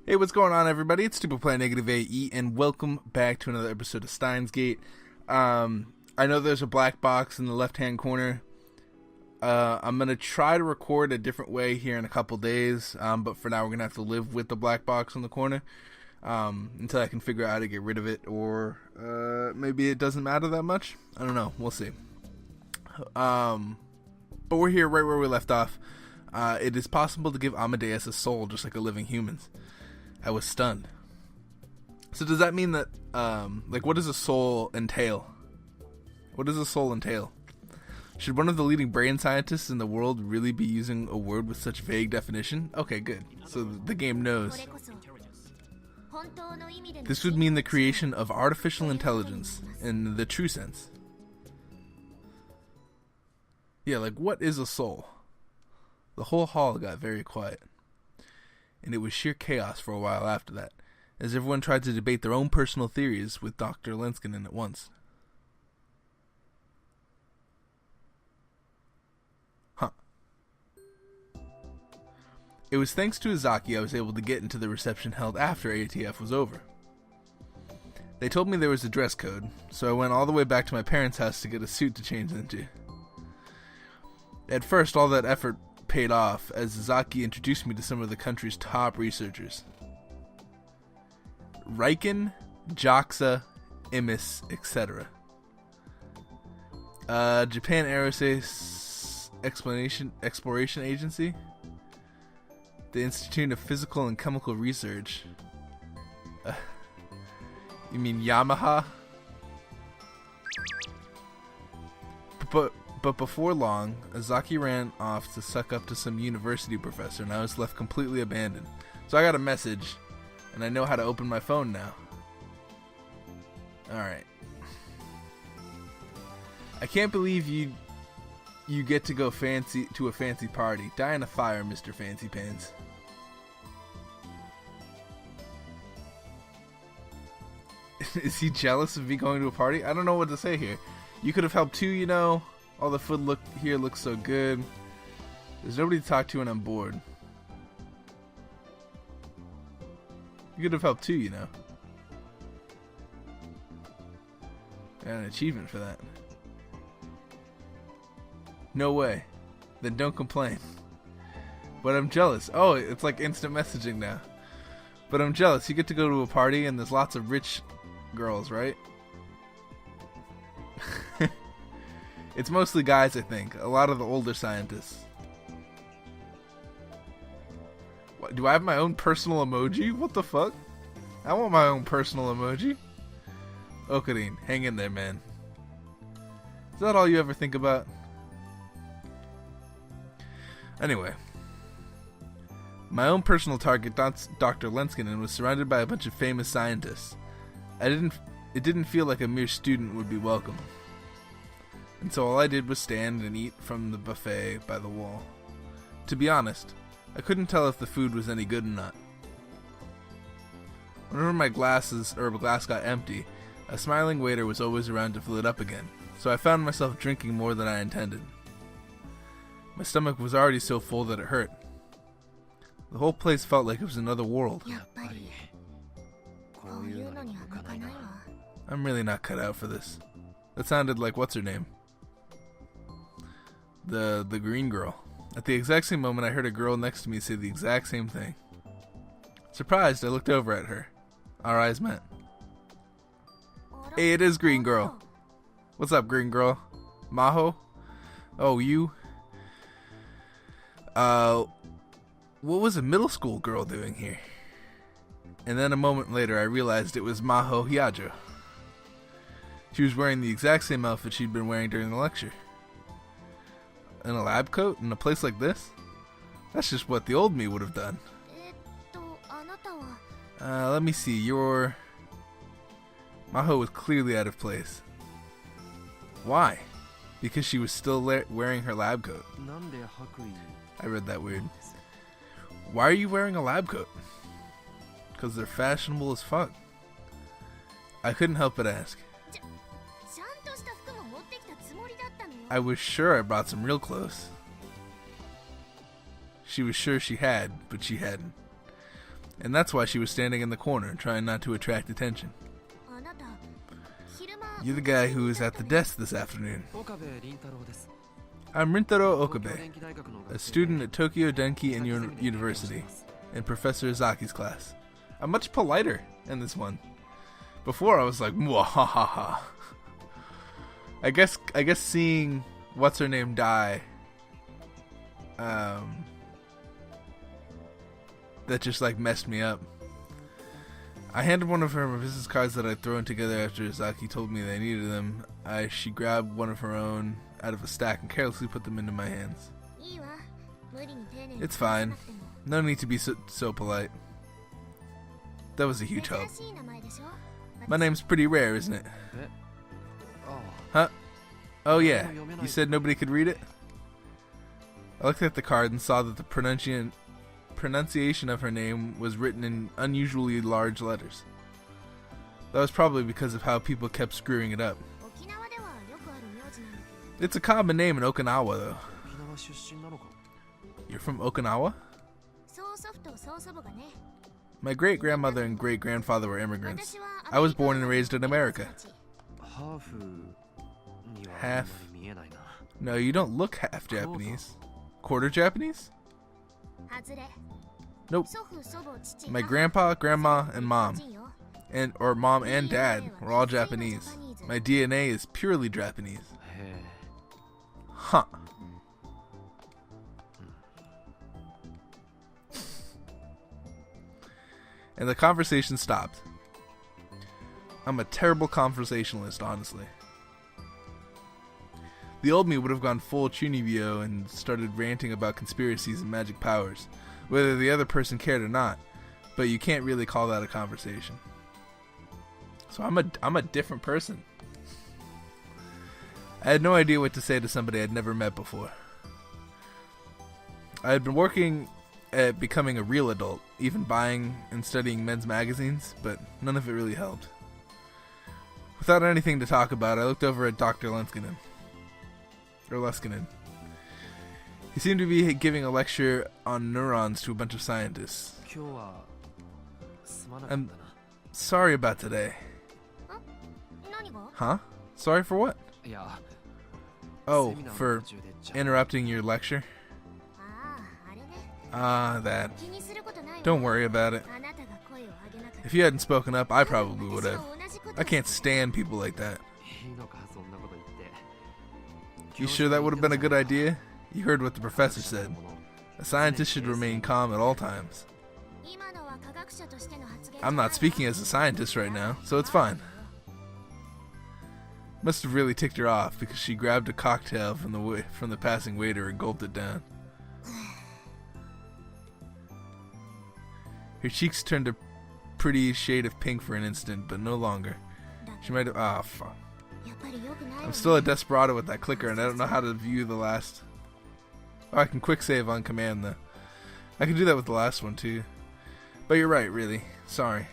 Hey, what's going on, everybody? It's Stupid Player Negative AE, and welcome back to another episode of Steins Gate. I know there's a black box in the left-hand corner. I'm going to try to record a different way here in a couple days, but for now we're going to have to live with the black box in the corner until I can figure out how to get rid of it, or maybe it doesn't matter that much. I don't know. We'll see. But we're here right where we left off. It is possible to give Amadeus a soul just like a living human's. I was stunned. So does that mean that, what does a soul entail? What does a soul entail? Should one of the leading brain scientists in the world really be using a word with such vague definition? Okay, good. So the game knows. This would mean the creation of artificial intelligence in the true sense. Yeah, like, what is a soul? The whole hall got very quiet. And it was sheer chaos for a while after that, as everyone tried to debate their own personal theories with Dr. Lenskinen at once. Huh. It was thanks to Izaki I was able to get into the reception held after ATF was over. They told me there was a dress code, so I went all the way back to my parents' house to get a suit to change into. At first, all that effort paid off as Izaki introduced me to some of the country's top researchers. Riken, JAXA, IMIS, etc. Japan Aerospace Exploration Agency, the Institute of Physical and Chemical Research. You mean Yamaha? But before long, Izaki ran off to suck up to some university professor, and I was left completely abandoned. So I got a message, and I know how to open my phone now. Alright. I can't believe you get to go to a fancy party. Die in a fire, Mr. Fancy Pants. Is he jealous of me going to a party? I don't know what to say here. You could have helped too, you know. All the food looks so good. There's nobody to talk to and I'm bored. You could have helped too, you know. Got an achievement for that. No way. Then don't complain. But I'm jealous. Oh, it's like instant messaging now. But I'm jealous. You get to go to a party and there's lots of rich girls, right? It's mostly guys, I think. A lot of the older scientists. What, do I have my own personal emoji? What the fuck? I want my own personal emoji. Okarin, hang in there, man. Is that all you ever think about? Anyway. My own personal target, Dr. Lenskinen, was surrounded by a bunch of famous scientists. It didn't feel like a mere student would be welcome. And so all I did was stand and eat from the buffet by the wall. To be honest, I couldn't tell if the food was any good or not. Whenever my glass got empty, a smiling waiter was always around to fill it up again, so I found myself drinking more than I intended. My stomach was already so full that it hurt. The whole place felt like it was another world. I'm really not cut out for this. That sounded like what's her name? The green girl. At the exact same moment, I heard a girl next to me say the exact same thing. Surprised, I looked over at her. Our eyes met. Hey, it is Green Girl. What's up, Green Girl? Maho? Oh, you? What was a middle school girl doing here? And then a moment later, I realized it was Maho Hyajo. She was wearing the exact same outfit she'd been wearing during the lecture. In a lab coat in a place like this? That's just what the old me would have done. Let me see, your... Maho was clearly out of place. Why? Because she was still wearing her lab coat. I read that weird. Why are you wearing a lab coat? Because they're fashionable as fuck. I couldn't help but ask. I was sure I brought some real clothes. She was sure she had, but she hadn't. And that's why she was standing in the corner, trying not to attract attention. You're the guy who was at the desk this afternoon. I'm Rintaro Okabe, a student at Tokyo Denki University, in Professor Izaki's class. I'm much politer in this one. Before I was like, mwahaha. I guess seeing what's her name die, that just like messed me up. I handed one of her business cards that I'd thrown together after Izaki told me they needed them. She grabbed one of her own out of a stack and carelessly put them into my hands. It's fine. No need to be so polite. That was a huge help. My name's pretty rare, isn't it? Huh? Oh yeah, you said nobody could read it? I looked at the card and saw that the pronunciation of her name was written in unusually large letters. That was probably because of how people kept screwing it up. It's a common name in Okinawa, though. You're from Okinawa? My great-grandmother and great-grandfather were immigrants. I was born and raised in America. Half? No, you don't look half Japanese. Quarter Japanese? Nope. My grandpa, grandma, and mom, or mom and dad, were all Japanese. My DNA is purely Japanese. Huh. And the conversation stopped. I'm a terrible conversationalist, honestly. The old me would have gone full Chunibyo and started ranting about conspiracies and magic powers, whether the other person cared or not, but you can't really call that a conversation. So I'm a different person. I had no idea what to say to somebody I'd never met before. I had been working at becoming a real adult, even buying and studying men's magazines, but none of it really helped. Without anything to talk about, I looked over at Dr. Leskinen. He seemed to be giving a lecture on neurons to a bunch of scientists. I'm sorry about today. Huh? Sorry for what? Oh, for interrupting your lecture? That. Don't worry about it. If you hadn't spoken up, I probably would have. I can't stand people like that. You sure that would have been a good idea? You heard what the professor said. A scientist should remain calm at all times. I'm not speaking as a scientist right now, so it's fine. Must have really ticked her off because she grabbed a cocktail from the passing waiter and gulped it down. Her cheeks turned a pretty shade of pink for an instant, but no longer. She might have... Ah, fuck. I'm still a desperado with that clicker, and I don't know how to view the last... Oh, I can quick save on command, though. I can do that with the last one, too. But you're right, really. Sorry.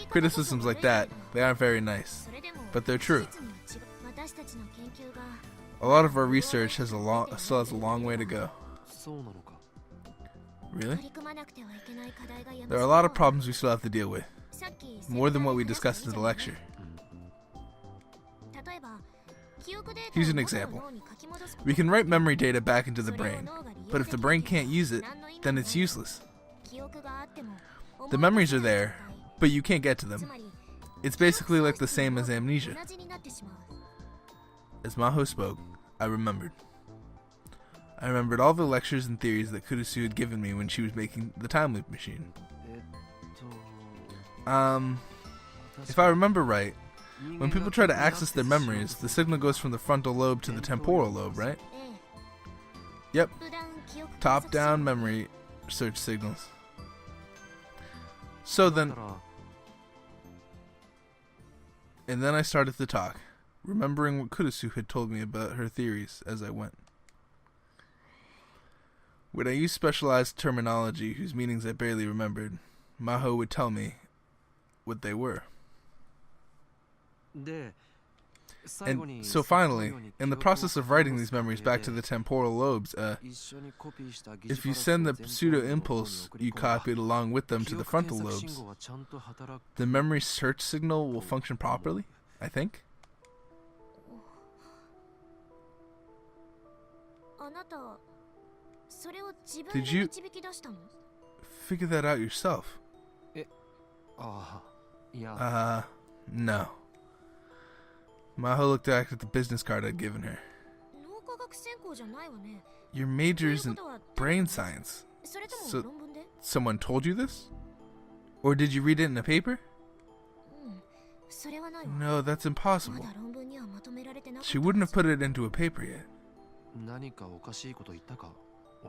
Criticisms like that, they aren't very nice. But they're true. A lot of our research still has a long way to go. Really? There are a lot of problems we still have to deal with. More than what we discussed in the lecture. Here's an example. We can write memory data back into the brain, but if the brain can't use it, then it's useless. The memories are there, but you can't get to them. It's basically like the same as amnesia. As Maho spoke, I remembered. I remembered all the lectures and theories that Kurusu had given me when she was making the time loop machine. If I remember right, when people try to access their memories, the signal goes from the frontal lobe to the temporal lobe, right? Yep. Top-down memory search signals. So then... And then I started to talk, remembering what Kurusu had told me about her theories as I went. When I used specialized terminology whose meanings I barely remembered, Maho would tell me what they were. And so finally, in the process of writing these memories back to the temporal lobes, if you send the pseudo-impulse you copied along with them to the frontal lobes, the memory search signal will function properly, I think. Did you figure that out yourself? No. Maho looked back at the business card I'd given her. Your major isn't brain science. So, someone told you this? Or did you read it in a paper? No, that's impossible. She wouldn't have put it into a paper yet.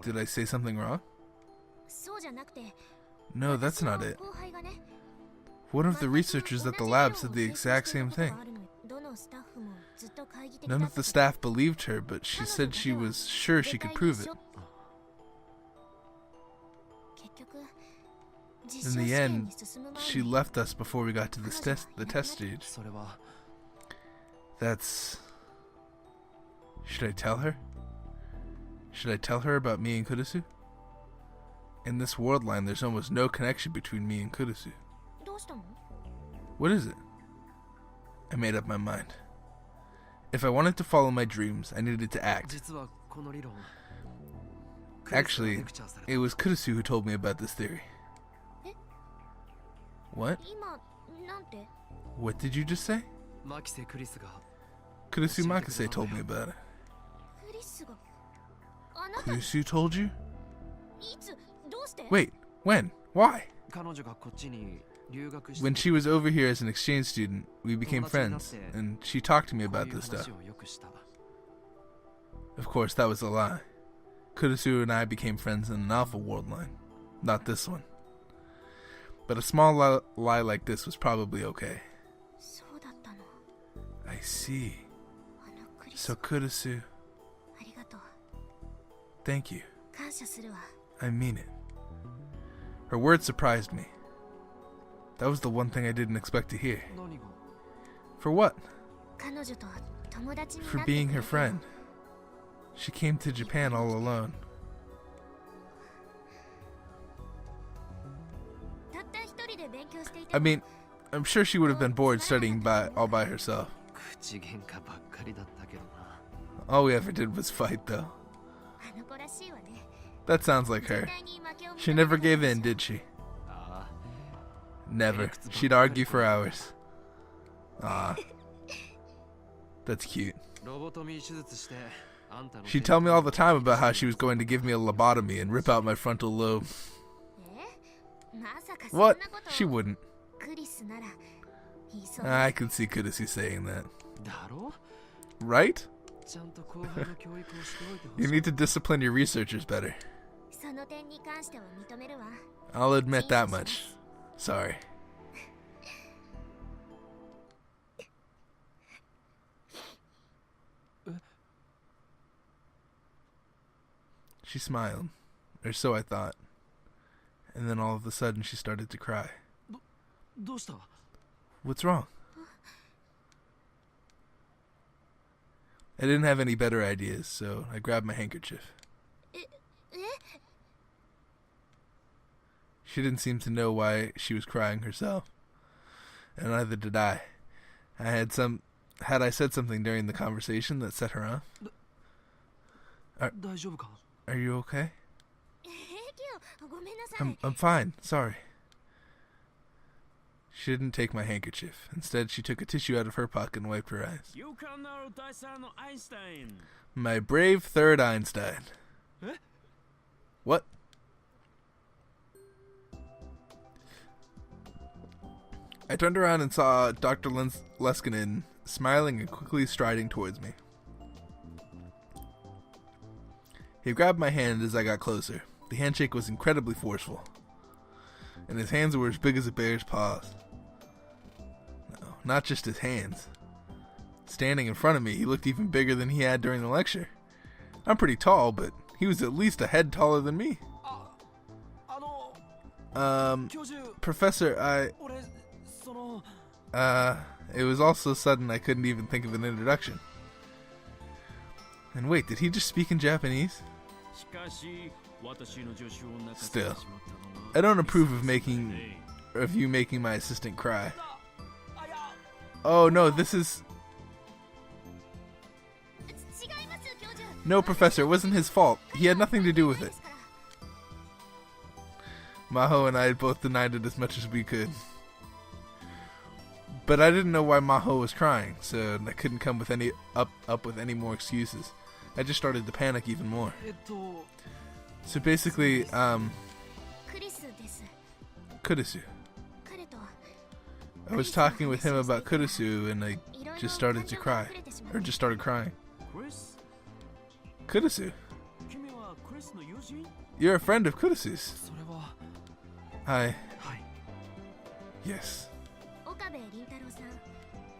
Did I say something wrong? No, that's not it. One of the researchers at the lab said the exact same thing. None of the staff believed her, but she said she was sure she could prove it. In the end, she left us before we got to the test stage. That's... Should I tell her? Should I tell her about me and Kurisu? In this world line, there's almost no connection between me and Kurisu. What is it? I made up my mind. If I wanted to follow my dreams, I needed to act. Actually, it was Kurisu who told me about this theory. What? What did you just say? Kurisu Makise told me about it. Kurisu told you? Wait, when? Why? When she was over here as an exchange student, we became friends, and she talked to me about this stuff. Of course, that was a lie. Kurisu and I became friends in an alpha world line, not this one. But a small lie like this was probably okay. I see. So Kurisu, thank you. I mean it. Her words surprised me. That was the one thing I didn't expect to hear. For what? For being her friend. She came to Japan all alone. I mean, I'm sure she would have been bored studying all by herself. All we ever did was fight, though. That sounds like her. She never gave in, did she? Never. She'd argue for hours. Ah. That's cute. She'd tell me all the time about how she was going to give me a lobotomy and rip out my frontal lobe. What? She wouldn't. I can see Kurisu saying that. Right? You need to discipline your researchers better. I'll admit that much. Sorry. She smiled, or so I thought. And then all of a sudden she started to cry. What's wrong? I didn't have any better ideas, so I grabbed my handkerchief. She didn't seem to know why she was crying herself, and neither did I. Had I said something during the conversation that set her off? Are you okay? I'm fine, sorry. She didn't take my handkerchief. Instead, she took a tissue out of her pocket and wiped her eyes. My brave third Einstein. What? I turned around and saw Dr. Leskinen smiling and quickly striding towards me. He grabbed my hand as I got closer. The handshake was incredibly forceful, and his hands were as big as a bear's paws. No, not just his hands. Standing in front of me, he looked even bigger than he had during the lecture. I'm pretty tall, but he was at least a head taller than me. Professor, It was all so sudden I couldn't even think of an introduction. And wait, did he just speak in Japanese? Still, I don't approve of you making my assistant cry. Oh no, this is... No, Professor, it wasn't his fault. He had nothing to do with it. Maho and I both denied it as much as we could. But I didn't know why Maho was crying, so I couldn't come with any up with any more excuses. I just started to panic even more. So basically, Kurisu. I was talking with him about Kurisu and I just started to cry. Or just started crying. Kurisu? You're a friend of Kurisu's. Hi. Yes.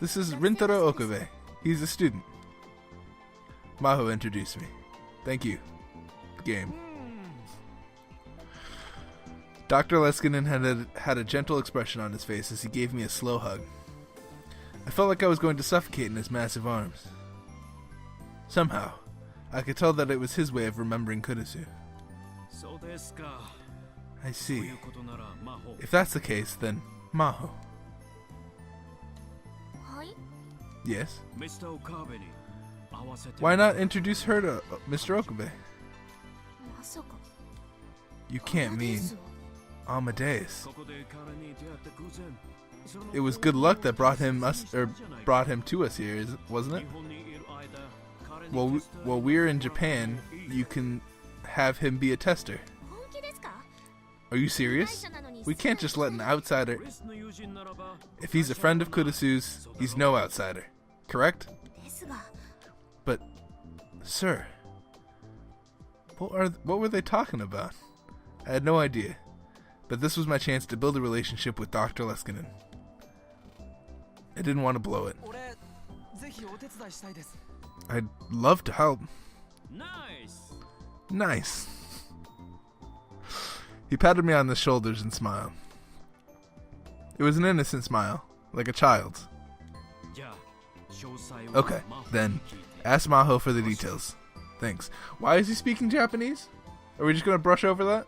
This is Rintaro Okabe. He's a student. Maho introduced me. Thank you. Game. Dr. Leskinen had a gentle expression on his face as he gave me a slow hug. I felt like I was going to suffocate in his massive arms. Somehow, I could tell that it was his way of remembering Kurisu. I see. If that's the case, then Maho. Yes? Why not introduce her to Mr. Okabe? You can't mean Amadeus. It was good luck that brought him to us here, wasn't it? While we're in Japan, you can have him be a tester. Are you serious? We can't just let an outsider... If he's a friend of Kurisu's, he's no outsider. Correct? But, sir... What were they talking about? I had no idea. But this was my chance to build a relationship with Dr. Leskinen. I didn't want to blow it. I'd love to help. Nice. He patted me on the shoulders and smiled. It was an innocent smile, like a child's. Okay, then, ask Maho for the details. Thanks. Why is he speaking Japanese? Are we just going to brush over that?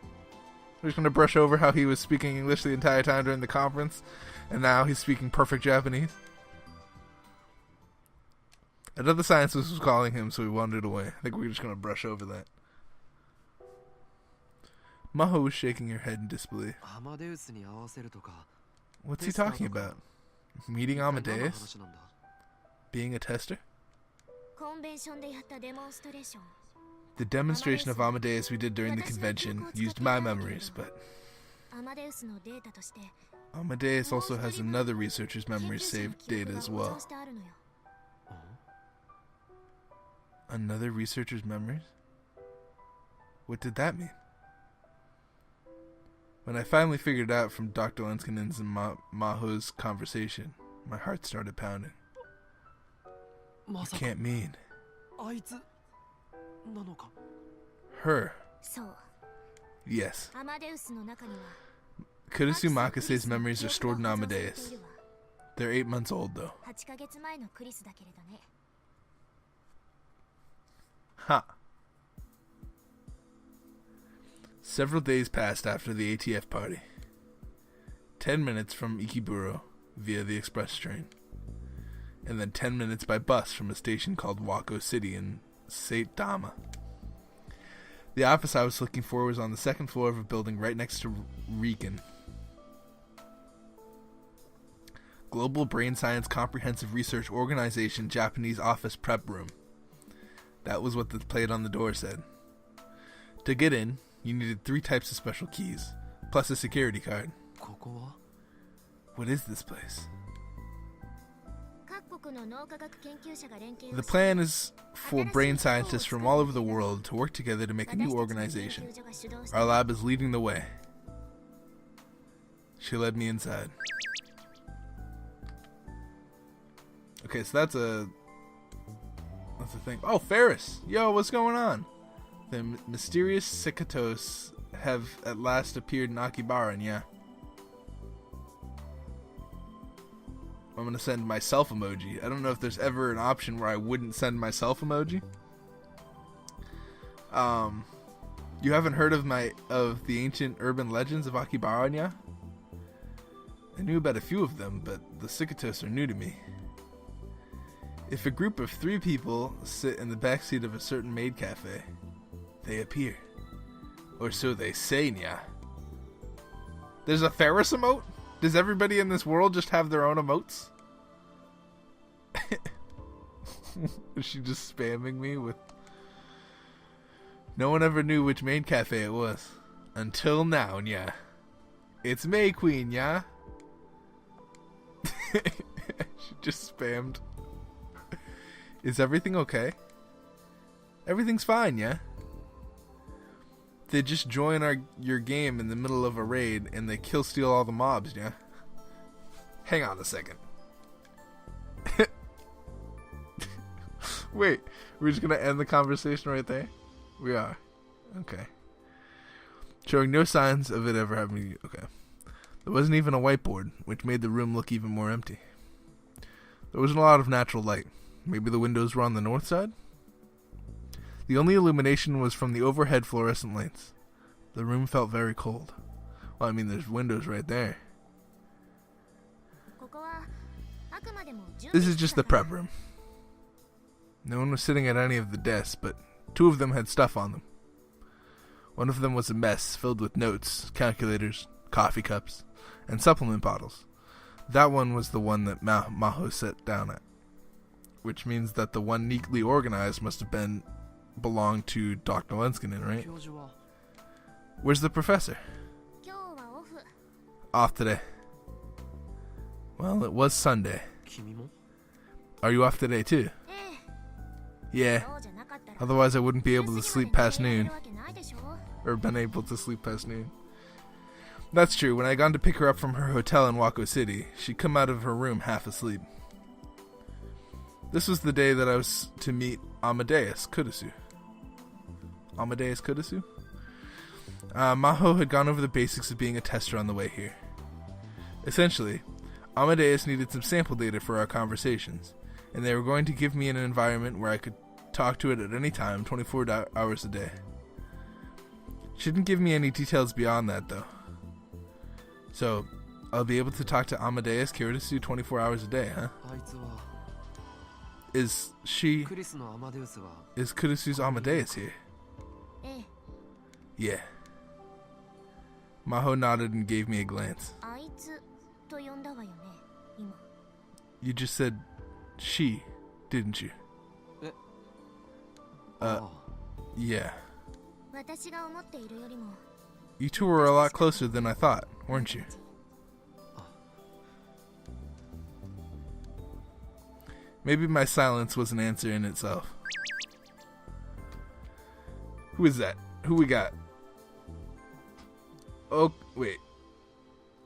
We're just going to brush over how he was speaking English the entire time during the conference, and now he's speaking perfect Japanese? Another scientist was calling him, so we wandered away. I think we're just going to brush over that. Maho was shaking her head in disbelief. What's he talking about? Meeting Amadeus? Being a tester? The demonstration of Amadeus we did during the convention used my memories, but Amadeus also has another researcher's memories saved data as well. Another researcher's memories? What did that mean? When I finally figured it out from Dr. Lenskinen's and Maho's conversation, my heart started pounding. You can't mean... Her. Yes. Kurisu Makase's memories are stored in Amadeus. They're 8 months old, though. Ha. Several days passed after the ATF party. 10 minutes from Ikeburo via the express train. And then 10 minutes by bus from a station called Wako City in Saitama. The office I was looking for was on the second floor of a building right next to Riken. Global Brain Science Comprehensive Research Organization Japanese Office Prep Room. That was what the plate on the door said. To get in, you needed 3 types of special keys, plus a security card. What is this place? The plan is for brain scientists from all over the world to work together to make a new organization. Our lab is leading the way. She led me inside. Okay, so that's a thing. Oh, Ferris! Yo, what's going on? The mysterious Sikatos have at last appeared in Akibaran, yeah. I'm gonna send myself emoji. I don't know if there's ever an option where I wouldn't send myself emoji. You haven't heard of the ancient urban legends of Akihabara? I knew about a few of them, but the Sikatos are new to me. If a group of 3 people sit in the backseat of a certain maid cafe, they appear. Or so they say, nya. There's a Ferris emote? Does everybody in this world just have their own emotes? Is she just spamming me with... No one ever knew which maid cafe it was. Until now, nya. It's May Queen, nya. She just spammed. Is everything okay? Everything's fine, yeah? They just join your game in the middle of a raid and they kill steal all the mobs, yeah? Hang on a second. Wait, we're just gonna end the conversation right there? We are. Okay. Showing no signs of it ever happening. Okay. There wasn't even a whiteboard, which made the room look even more empty. There wasn't a lot of natural light. Maybe the windows were on the north side? The only illumination was from the overhead fluorescent lights. The room felt very cold. Well, I mean, there's windows right there. This is just the prep room. No one was sitting at any of the desks, but 2 of them had stuff on them. One of them was a mess filled with notes, calculators, coffee cups, and supplement bottles. That one was the one that Maho sat down at, which means that the one neatly organized must have belonged to Dr. Lenskinen, right? Where's the professor? Off today. Well, it was Sunday. Are you off today too? Yeah. Otherwise I wouldn't be able to sleep past noon. Or been able to sleep past noon. That's true. When I gone to pick her up from her hotel in Wako City, she'd come out of her room half asleep. This was the day that I was to meet Amadeus Kurusu. Amadeus Kurusu? Maho had gone over the basics of being a tester on the way here. Essentially, Amadeus needed some sample data for our conversations, and they were going to give me an environment where I could talk to it at any time, 24 hours a day. She didn't give me any details beyond that, though. So, I'll be able to talk to Amadeus Kurusu 24 hours a day, huh? Is Kurusu's Amadeus here? Yeah. Maho nodded and gave me a glance. You just said she, didn't you? Yeah. You 2 were a lot closer than I thought, weren't you? Maybe my silence was an answer in itself. Who is that? Who we got? Oh, wait.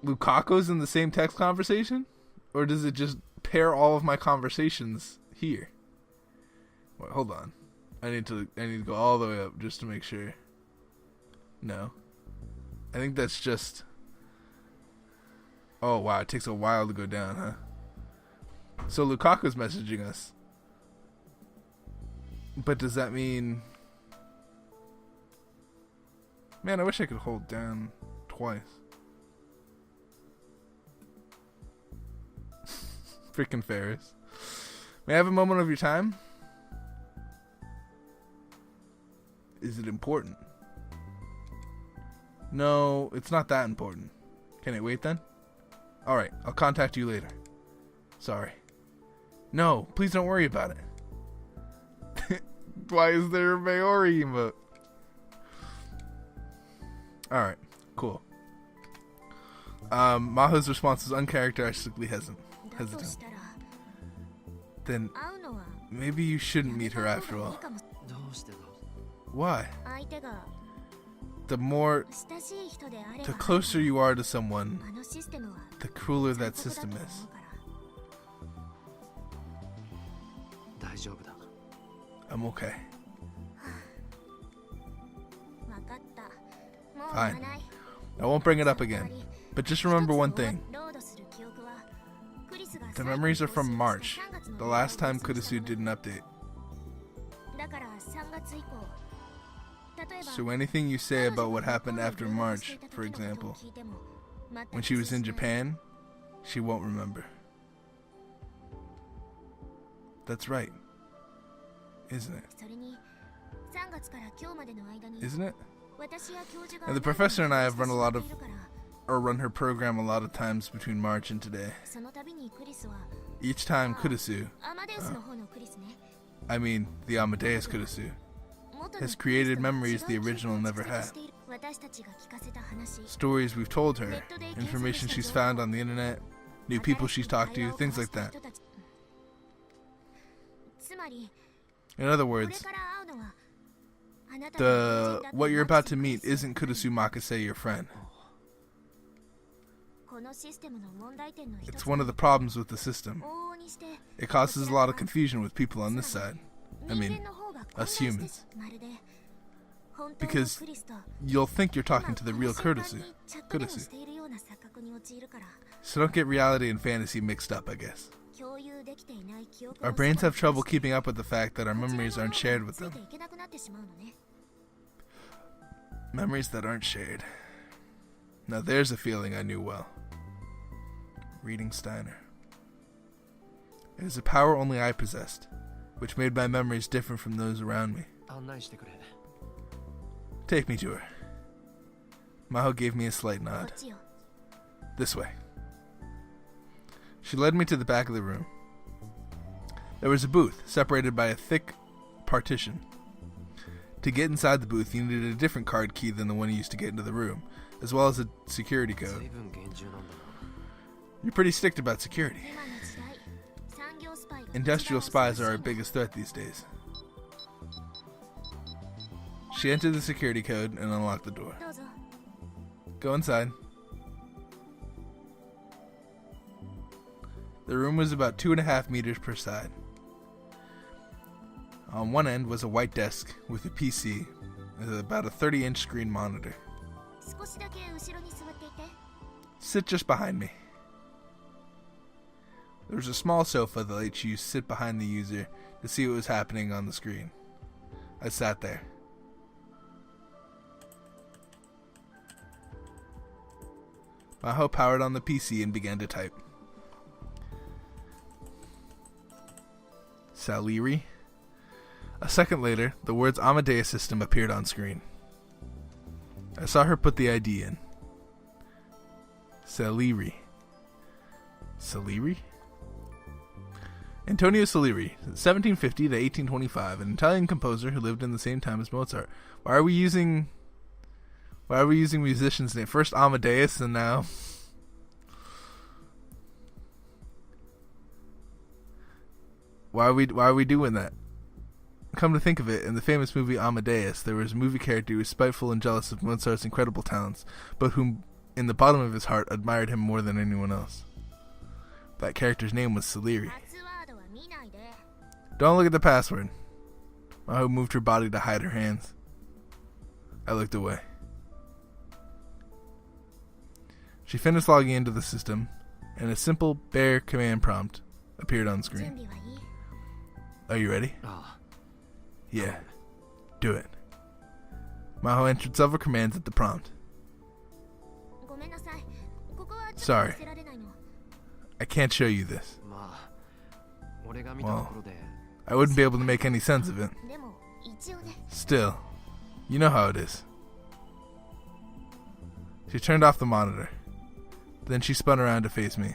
Lukaku's in the same text conversation? Or does it just pair all of my conversations here? Wait, hold on. I need to go all the way up just to make sure. No. I think that's just... Oh, wow. It takes a while to go down, huh? So Lukaku's messaging us. But does that mean... Man, I wish I could hold down twice. Freaking Ferris. May I have a moment of your time? Is it important? No, it's not that important. Can it wait then? Alright, I'll contact you later. Sorry. No, please don't worry about it. Why is there a Maori emote? Alright, cool. Maho's response was uncharacteristically hesitant. Then maybe you shouldn't meet her after all. Why? The closer you are to someone, the crueler that system is. I'm okay. Fine. I won't bring it up again. But just remember one thing. The memories are from March, the last time Kurusu did an update. So anything you say about what happened after March, for example, when she was in Japan, she won't remember. That's right. Isn't it? Isn't it? And the professor and I have run her program a lot of times between March and today. Each time Kurusu, I mean the Amadeus Kurusu, has created memories the original never had. Stories we've told her, information she's found on the internet, new people she's talked to, things like that. In other words, what you're about to meet isn't Kurusu Makase, your friend. It's one of the problems with the system. It causes a lot of confusion with people on this side. I mean, us humans. Because you'll think you're talking to the real Kurusu. So don't get reality and fantasy mixed up, I guess. Our brains have trouble keeping up with the fact that our memories aren't shared with them. Memories that aren't shared. Now there's a feeling I knew well. Reading Steiner. It is a power only I possessed, which made my memories different from those around me. Take me to her. Maho gave me a slight nod. This way. She led me to the back of the room. There was a booth, separated by a thick partition. To get inside the booth, you needed a different card key than the one you used to get into the room, as well as a security code. You're pretty strict about security. Industrial spies are our biggest threat these days. She entered the security code and unlocked the door. Go inside. The room was about 2.5 meters per side. On one end was a white desk with a PC with about a 30-inch screen monitor. Sit just behind me. There was a small sofa that lets you sit behind the user to see what was happening on the screen. I sat there. Maho powered on the PC and began to type. Saliri. A second later, the words Amadeus System appeared on screen. I saw her put the ID in. Salieri. Salieri? Antonio Salieri, 1750 to 1825, an Italian composer who lived in the same time as Mozart. Why are we using musicians' names? First Amadeus and now... Why are we doing that? Come to think of it, in the famous movie Amadeus, there was a movie character who was spiteful and jealous of Mozart's incredible talents, but whom, in the bottom of his heart, admired him more than anyone else. That character's name was Salieri. Don't look at the password. Maho moved her body to hide her hands. I looked away. She finished logging into the system, and a simple, bare command prompt appeared on screen. Are you ready? Yeah. Do it. Maho entered several commands at the prompt. Sorry. I can't show you this. Well, I wouldn't be able to make any sense of it. Still, you know how it is. She turned off the monitor. Then she spun around to face me.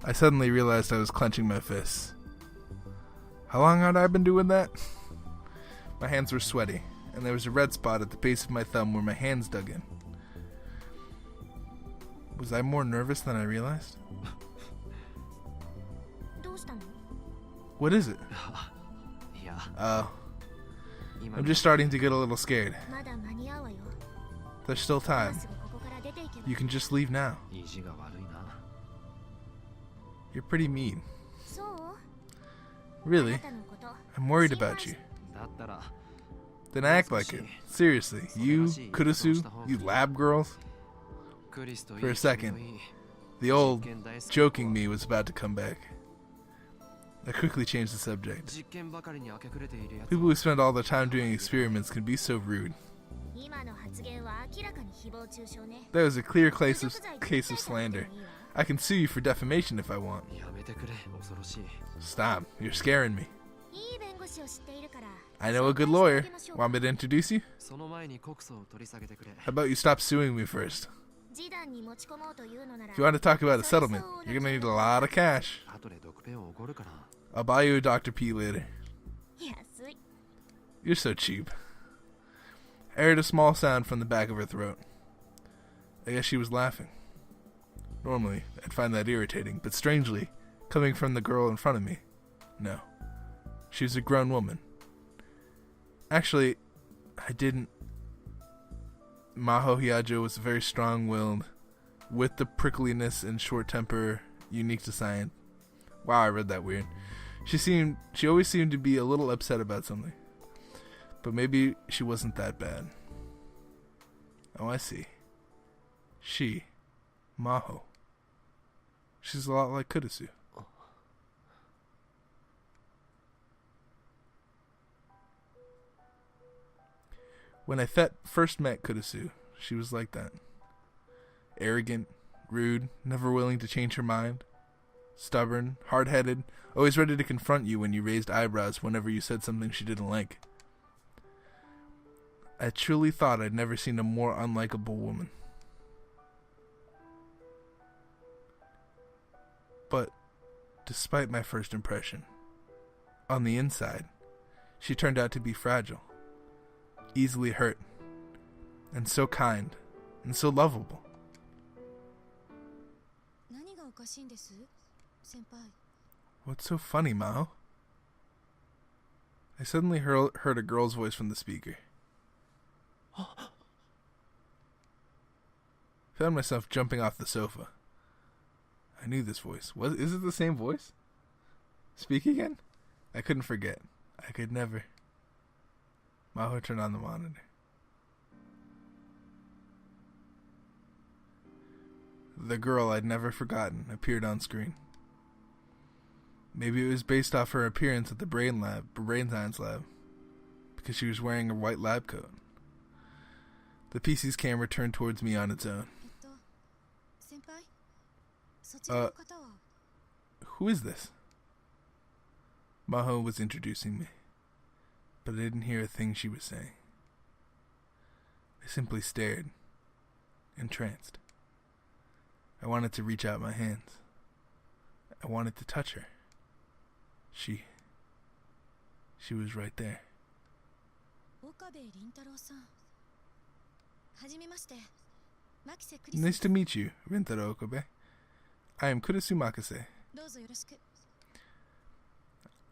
I suddenly realized I was clenching my fists. How long had I been doing that? My hands were sweaty, and there was a red spot at the base of my thumb where my hands dug in. Was I more nervous than I realized? What is it? Oh. I'm just starting to get a little scared. There's still time. You can just leave now. You're pretty mean. Really? I'm worried about you. Then act like it. Seriously. You, Kurusu, you lab girls. For a second, the old, joking me was about to come back. I quickly changed the subject. People who spend all their time doing experiments can be so rude. That was a clear case of slander. I can sue you for defamation if I want. Stop, you're scaring me. I know a good lawyer. Want me to introduce you? How about you stop suing me first? If you want to talk about a settlement, you're gonna need a lot of cash. I'll buy you a Dr. P later. You're so cheap. I heard a small sound from the back of her throat. I guess she was laughing. Normally, I'd find that irritating, but strangely, coming from the girl in front of me, no. She was a grown woman. Actually, I didn't. Maho Hyajo was very strong-willed, with the prickliness and short temper unique to science. Wow, I read that weird. She always seemed to be a little upset about something. But maybe she wasn't that bad. Oh, I see. She, Maho. She's a lot like Kurisu. When I first met Kurisu, she was like that. Arrogant, rude, never willing to change her mind. Stubborn, hard-headed, always ready to confront you when you raised eyebrows whenever you said something she didn't like. I truly thought I'd never seen a more unlikable woman. But, despite my first impression, on the inside, she turned out to be fragile, easily hurt, and so kind, and so lovable. What's so funny, Mao? I suddenly heard a girl's voice from the speaker. Found myself jumping off the sofa. I knew this voice. Is it the same voice? Speak again? I couldn't forget. I could never. Maho turned on the monitor. The girl I'd never forgotten appeared on screen. Maybe it was based off her appearance at the brain science lab, because she was wearing a white lab coat. The PC's camera turned towards me on its own. Who is this? Maho was introducing me, but I didn't hear a thing she was saying. I simply stared, entranced. I wanted to reach out my hands. I wanted to touch her. She was right there. Nice to meet you, Rintaro Okabe. I am Kurisu Makase.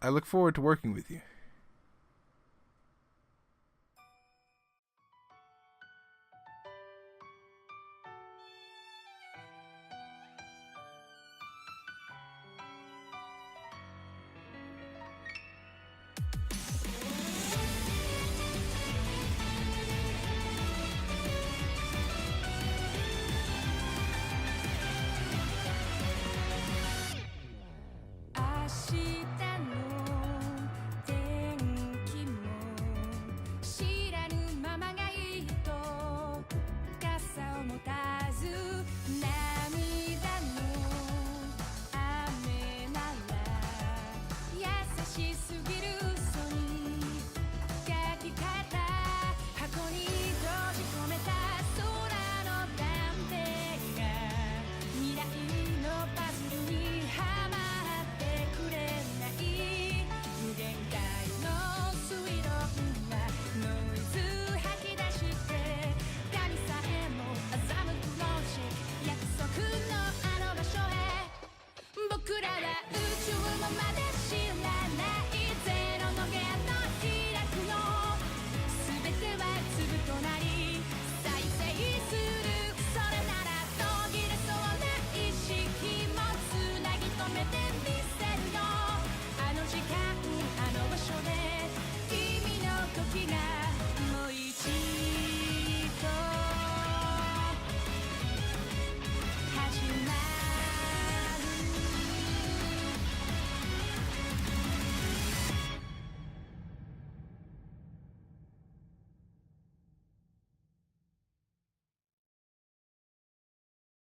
I look forward to working with you.